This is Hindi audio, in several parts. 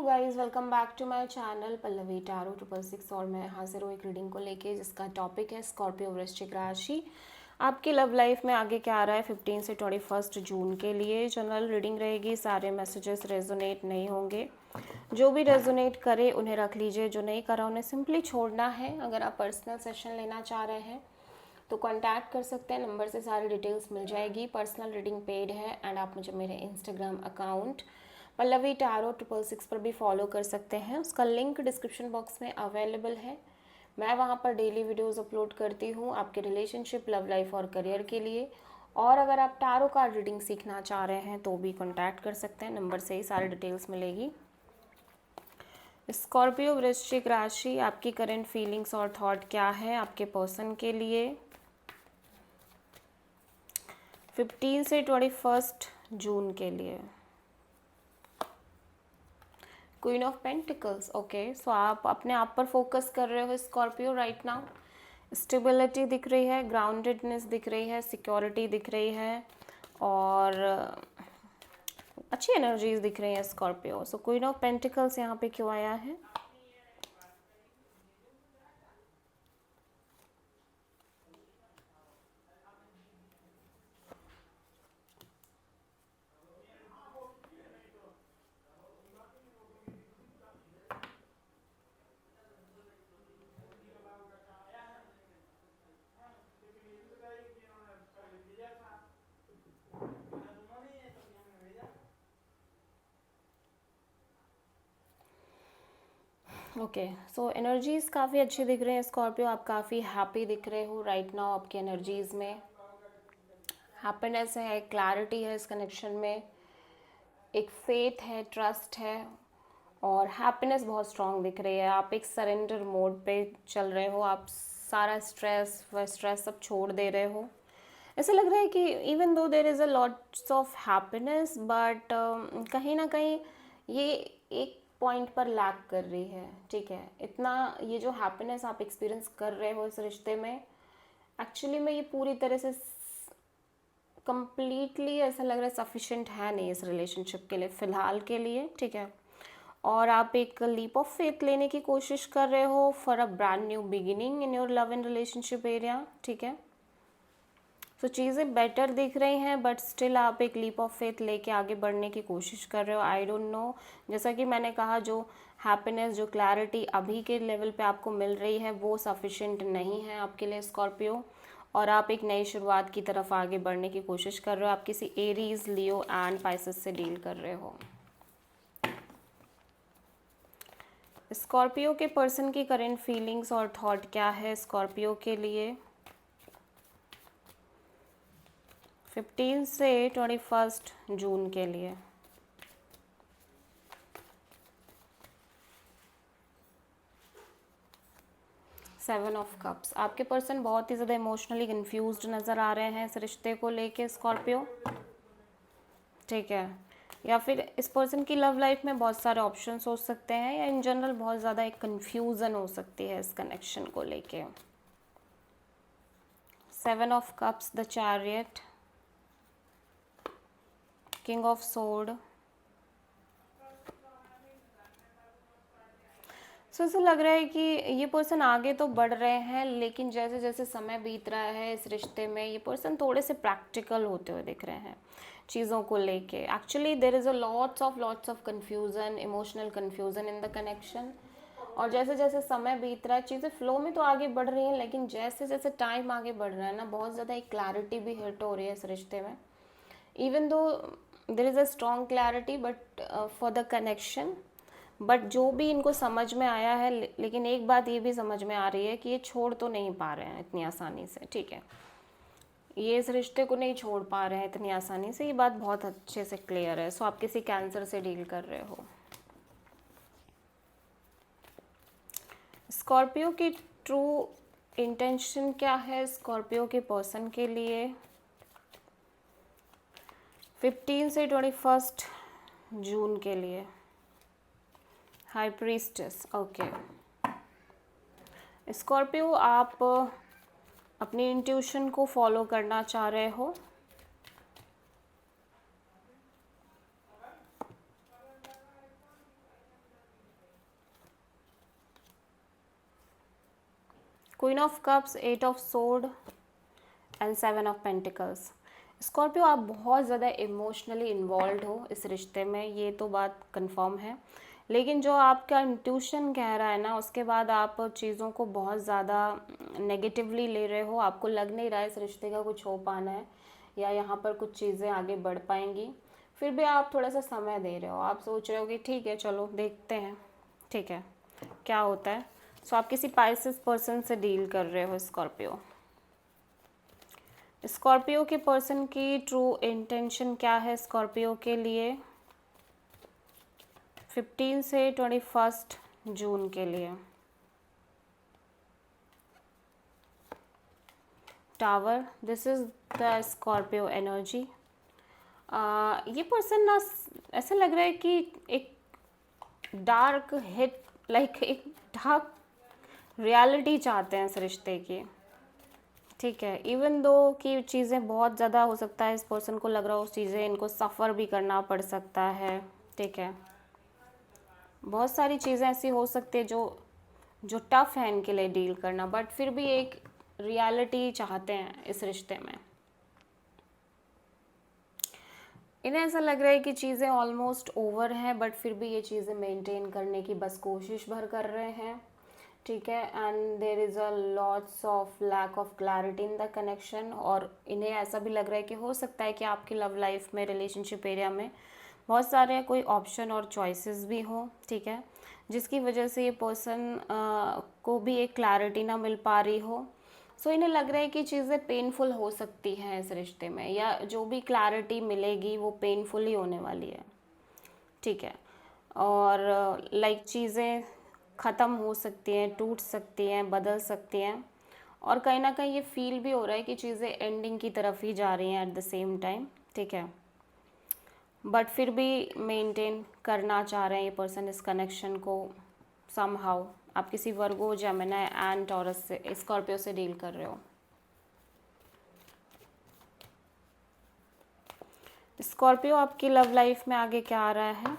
Guys, welcome back to my channel Pallavi tarot 666 और मैं हाजिर हूँ एक रीडिंग को लेके जिसका टॉपिक है स्कॉर्पियो वृश्चिक राशि। आपकी लव लाइफ में आगे क्या आ रहा है 15 से 21 जून के लिए। जनरल रीडिंग रहेगी, सारे मैसेजेस रेजोनेट नहीं होंगे। जो भी रेजोनेट करे उन्हें रख लीजिए, जो नहीं करा उन्हें सिंपली छोड़ना है। अगर आप पर्सनल सेशन लेना चाह रहे हैं तो कांटेक्ट कर सकते हैं, नंबर से सारी डिटेल्स मिल जाएगी। पर्सनल रीडिंग पेड है एंड आप मुझे मेरे इंस्टाग्राम अकाउंट पल्लवी टैरो 666 पर भी फॉलो कर सकते हैं। उसका लिंक डिस्क्रिप्शन बॉक्स में अवेलेबल है। मैं वहाँ पर डेली वीडियोस अपलोड करती हूँ आपके रिलेशनशिप, लव लाइफ और करियर के लिए। और अगर आप टैरो कार्ड रीडिंग सीखना चाह रहे हैं तो भी कांटेक्ट कर सकते हैं, नंबर से ही सारी डिटेल्स मिलेगी। स्कॉर्पियो वृश्चिक राशि, आपकी करंट फीलिंग्स और थॉट क्या है आपके पर्सन के लिए 15 से 21 जून के लिए। Queen of pentacles, okay. So आप अपने आप पर फोकस कर रहे हो स्कॉर्पियो राइट नाउ। स्टेबिलिटी दिख रही है, ग्राउंडेडनेस दिख रही है, सिक्योरिटी दिख रही है और अच्छी एनर्जीज दिख रही हैं Scorpio. So queen of pentacles यहाँ पे क्यों आया है? ओके, सो एनर्जीज काफ़ी अच्छी दिख रही हैं स्कॉर्पियो। आप काफ़ी हैप्पी दिख रहे हो राइट नाउ। आपकी एनर्जीज में हैप्पीनेस है, क्लैरिटी है इस कनेक्शन में, एक फेथ है, ट्रस्ट है और हैप्पीनेस बहुत स्ट्रांग दिख रही है। आप एक सरेंडर मोड पे चल रहे हो, आप सारा स्ट्रेस सब छोड़ दे रहे हो। ऐसा लग रहा है कि even though there is a lots of happiness but कहीं ना कहीं ये एक पॉइंट पर लैक कर रही है, ठीक है। इतना ये जो हैप्पीनेस आप एक्सपीरियंस कर रहे हो इस रिश्ते में, एक्चुअली में ये पूरी तरह से कंप्लीटली ऐसा लग रहा है सफिशेंट है नहीं इस रिलेशनशिप के लिए फ़िलहाल के लिए, ठीक है। और आप एक लीप ऑफ फेथ लेने की कोशिश कर रहे हो for a brand new beginning in your love and relationship area, ठीक है। तो चीज़ें बेटर दिख रही हैं बट स्टिल आप एक लीप ऑफ फेथ लेके आगे बढ़ने की कोशिश कर रहे हो। आई डोंट नो, जैसा कि मैंने कहा, जो हैप्पीनेस, जो क्लैरिटी अभी के लेवल पे आपको मिल रही है वो सफिशेंट नहीं है आपके लिए स्कॉर्पियो। और आप एक नई शुरुआत की तरफ आगे बढ़ने की कोशिश कर रहे हो। आप किसी एरीज, लियो एंड पाइसेस से डील कर रहे हो। स्कॉर्पियो के पर्सन की करंट फीलिंग्स और थॉट क्या है स्कॉर्पियो के लिए 15 से 21 जून के लिए। सेवन ऑफ कप्स, आपके पर्सन बहुत ही ज़्यादा इमोशनली कंफ्यूज्ड नज़र आ रहे हैं इस रिश्ते को लेके स्कॉर्पियो, ठीक है। या फिर इस पर्सन की लव लाइफ में बहुत सारे ऑप्शंस हो सकते हैं या इन जनरल बहुत ज़्यादा एक कन्फ्यूज़न हो सकती है इस कनेक्शन को लेके। Seven of cups, the chariot, king of sword. So ऐसा लग रहा है कि ये पर्सन आगे तो बढ़ रहे हैं लेकिन जैसे जैसे समय बीत रहा है इस रिश्ते में ये पर्सन थोड़े से प्रैक्टिकल होते हुए दिख रहे हैं चीज़ों को लेके। Actually there is a lots of confusion, emotional confusion in the connection. और जैसे जैसे समय बीत रहा है चीज़ें फ्लो में तो आगे बढ़ रही हैं लेकिन जैसे जैसे टाइम आगे बढ़ रहा है ना, बहुत ज़्यादा एक क्लैरिटी भी हिट हो रही है इस रिश्ते में। Even though there is a strong clarity but for the connection, but जो भी इनको समझ में आया है, लेकिन एक बात ये भी समझ में आ रही है कि ये छोड़ तो नहीं पा रहे हैं इतनी आसानी से, ठीक है। ये इस रिश्ते को नहीं छोड़ पा रहे हैं इतनी आसानी से, ये बात बहुत अच्छे से क्लियर है। सो आप किसी कैंसर से डील कर रहे हो। स्कॉर्पियो की ट्रू इंटेंशन क्या है स्कॉर्पियो के पर्सन के लिए 15 से 21 जून के लिए? High priestess, okay. स्कॉर्पियो आप अपनी इंट्यूशन को फॉलो करना चाह रहे हो। Queen of cups, 8 of sword and 7 of pentacles. Scorpio, आप बहुत ज़्यादा इमोशनली इन्वॉल्व हो इस रिश्ते में, ये तो बात कंफर्म है। लेकिन जो आपका इंट्यूशन कह रहा है ना, उसके बाद आप चीज़ों को बहुत ज़्यादा नेगेटिवली ले रहे हो। आपको लग नहीं रहा है इस रिश्ते का कुछ हो पाना है या यहाँ पर कुछ चीज़ें आगे बढ़ पाएंगी। फिर भी आप थोड़ा सा समय दे रहे हो, आप सोच रहे हो कि ठीक है चलो देखते हैं, ठीक है क्या होता है। सो आप किसी पाइसेस पर्सन से डील कर रहे हो स्कॉर्पियो। स्कॉर्पियो के पर्सन की ट्रू इंटेंशन क्या है स्कॉर्पियो के लिए 15 से 21 जून के लिए। Tower, this is the Scorpio energy. ये पर्सन ना ऐसा लग रहा है कि एक डार्क हिट, लाइक एक डार्क रियलिटी चाहते हैं इस रिश्ते की, ठीक है। इवन दो कि चीज़ें बहुत ज़्यादा हो सकता है इस पर्सन को लग रहा हो, उस चीज़ें इनको सफ़र भी करना पड़ सकता है, ठीक है। बहुत सारी चीज़ें ऐसी हो सकती है जो टफ़ है इनके लिए डील करना, बट फिर भी एक रियलिटी चाहते हैं इस रिश्ते में। इन्हें ऐसा लग रहा है कि चीज़ें ऑलमोस्ट ओवर हैं, बट फिर भी ये चीज़ें मेंटेन करने की बस कोशिश भर कर रहे हैं, ठीक है। And there is a lots of lack of clarity in the connection. और इन्हें ऐसा भी लग रहा है कि हो सकता है कि आपकी लव लाइफ में, रिलेशनशिप एरिया में बहुत सारे कोई ऑप्शन और चॉइसेस भी हो, ठीक है, जिसकी वजह से ये पर्सन को भी एक क्लैरिटी ना मिल पा रही हो। सो इन्हें लग रहा है कि चीज़ें पेनफुल हो सकती हैं इस रिश्ते में, या जो भी क्लैरिटी मिलेगी वो पेनफुल ही होने वाली है, ठीक है। और लाइक चीज़ें ख़त्म हो सकती हैं, टूट सकती हैं, बदल सकती हैं, और कहीं ना कहीं ये फील भी हो रहा है कि चीज़ें एंडिंग की तरफ ही जा रही हैं एट द सेम टाइम, ठीक है। बट फिर भी मेंटेन करना चाह रहे हैं ये पर्सन इस कनेक्शन को समहाउ। आप किसी वर्गो, जेमिनी एंड टॉरस से, स्कॉर्पियो से डील कर रहे हो। स्कॉर्पियो, आपकी लव लाइफ में आगे क्या आ रहा है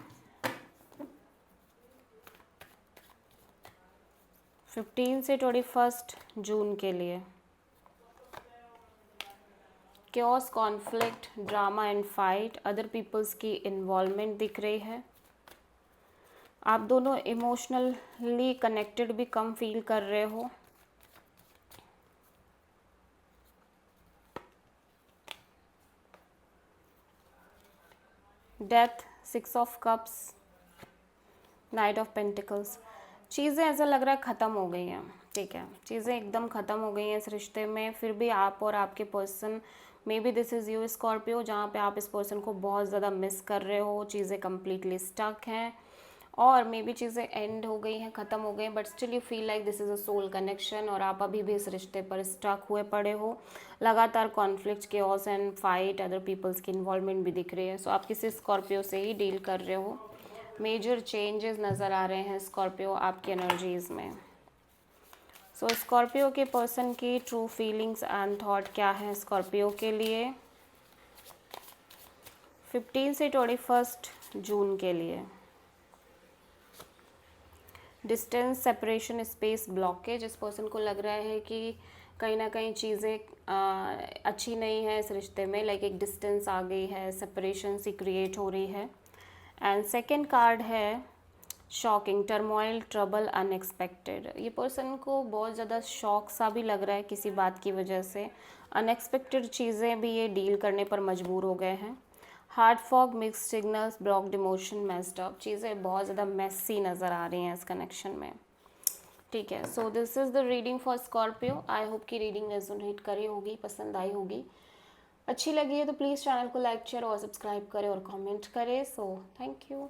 15 से 21 जून के लिए। Chaos, conflict, drama and fight, other peoples की इन्वॉल्वमेंट दिख रही है। आप दोनों इमोशनली कनेक्टेड भी कम फील कर रहे हो। Death, 6 of cups, night of pentacles. चीज़ें ऐसा लग रहा है ख़त्म हो गई हैं, ठीक है, चीज़ें एकदम ख़त्म हो गई हैं इस रिश्ते में। फिर भी आप और आपके person, may be this is you Scorpio, जहाँ पे आप इस पर्सन को बहुत ज़्यादा मिस कर रहे हो, चीज़ें कम्प्लीटली स्टक हैं, और मे बी चीज़ें एंड हो गई हैं, ख़त्म हो गई, but still you feel like this is a soul connection, और आप अभी भी इस रिश्ते पर स्टक हुए पड़े हो। लगातार conflict, chaos and fight, other peoples की इन्वॉल्वमेंट भी दिख रही है। सो आप किसी स्कॉर्पियो से ही डील कर रहे हो। मेजर चेंजेस नज़र आ रहे हैं स्कॉर्पियो आपकी एनर्जीज़ में। सो स्कॉर्पियो के पर्सन की ट्रू फीलिंग्स एंड थॉट क्या है स्कॉर्पियो के लिए 15 से 21 जून के लिए। Distance, separation, space, blockage. इस पर्सन को लग रहा है कि कहीं ना कहीं चीज़ें अच्छी नहीं है इस रिश्ते में, लाइक एक डिस्टेंस आ गई है, सेपरेशन सी क्रिएट हो रही है। एंड सेकेंड कार्ड है शॉकिंग, टर्मोइल, ट्रबल, अनएक्सपेक्टेड। ये पर्सन को बहुत ज़्यादा शॉक सा भी लग रहा है किसी बात की वजह से, अनएक्सपेक्टेड चीज़ें भी ये डील करने पर मजबूर हो गए हैं। Heart fog, mix signals, blocked emotion, messed up. चीज़ें बहुत ज़्यादा मेसी नज़र आ रही हैं इस कनेक्शन में, ठीक है। So this is the reading for Scorpio. I hope की रीडिंग रेजोनेट करी होगी, पसंद आई होगी। अच्छी लगी है तो प्लीज़ चैनल को लाइक, शेयर और सब्सक्राइब करें और कमेंट करें। So thank you.